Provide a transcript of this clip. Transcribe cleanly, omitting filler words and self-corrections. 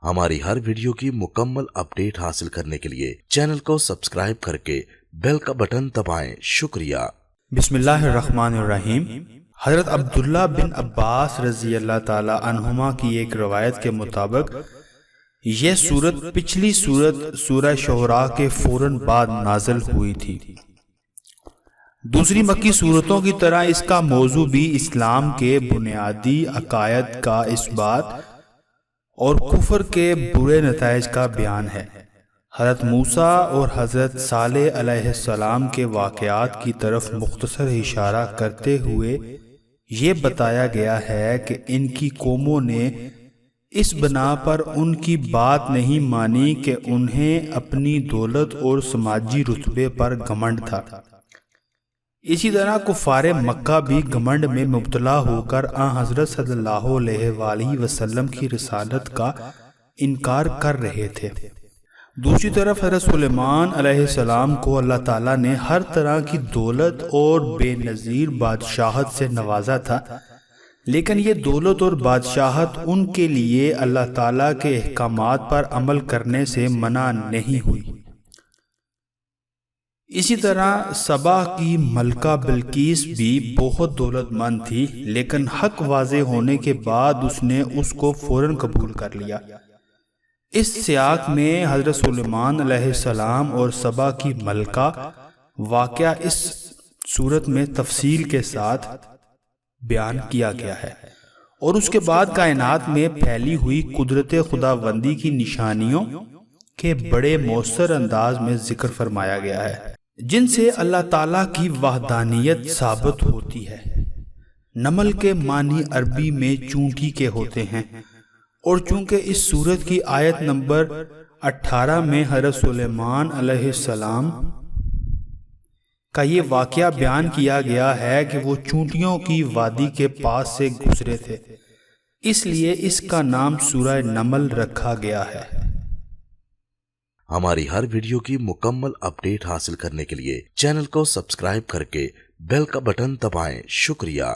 हमारी हर वीडियो की मुकम्मल अपडेट हासिल करने के लिए चैनल को सब्सक्राइब करके बेल का बटन दबाएं। शुक्रिया। बिस्मिल्लाहिर्रहमानिर्रहीम। हजरत अब्दुल्ला बिन अब्बास रजी अल्लाह ताला अन्हुमा की एक रवायत के मुताबिक यह सूरत पिछली सूरत सूरह शुरा के फौरन बाद नाज़िल हुई थी। दूसरी मक्की सूरतों की तरह इसका मौजू भी इस्लाम के बुनियादी अकायद का इस्बात और कुफर के बुरे नताइज का बयान है। हज़रत मूसा और हज़रत सालेह अलैहिस्सलाम के वाक़यात की तरफ मुख्तसर इशारा करते हुए ये बताया गया है कि इनकी कौमों ने इस बना पर उनकी बात नहीं मानी कि उन्हें अपनी दौलत और समाजी रुतबे पर घमंड था। इसी तरह कुफारे मक्का भी घमंड में मुब्तला होकर हज़रत सल्लल्लाहु अलैहि वसल्लम की रिसालत का इनकार कर रहे थे। दूसरी तरफ हज़रत सुलेमान अलैहिस्सलाम को अल्लाह ताला ने हर तरह की दौलत और बेनज़ीर बादशाहत से नवाजा था, लेकिन ये दौलत और बादशाहत उनके लिए अल्लाह ताला के अहकामात पर अमल करने से मना नहीं हुई। इसी तरह सबा की मलका बिल्कीस भी बहुत दौलतमंद थी, लेकिन हक वाज़े होने के बाद उसने उसको फौरन कबूल कर लिया। इस सियाक में हज़रत सुलेमान अलैहिस्सलाम और सबा की मलका वाक़या इस सूरत में तफसील के साथ बयान किया गया है और उसके बाद कायनात में फैली हुई कुदरत खुदाबंदी की निशानियों के बड़े मौसर अंदाज में जिक्र फरमाया गया है, जिनसे अल्लाह ताला की वहदानियत साबित होती है। नमल के मानी अरबी में चूंटी के होते हैं और चूंकि इस सूरत की आयत नंबर 18 में हज़रत सुलेमान अलैहिस्सलाम का ये वाक़या बयान किया गया है कि वो चूंटियों की वादी के पास से गुजरे थे, इसलिए इसका नाम सूरह नमल रखा गया है। हमारी हर वीडियो की मुकम्मल अपडेट हासिल करने के लिए चैनल को सब्सक्राइब करके बेल का बटन दबाएं। शुक्रिया।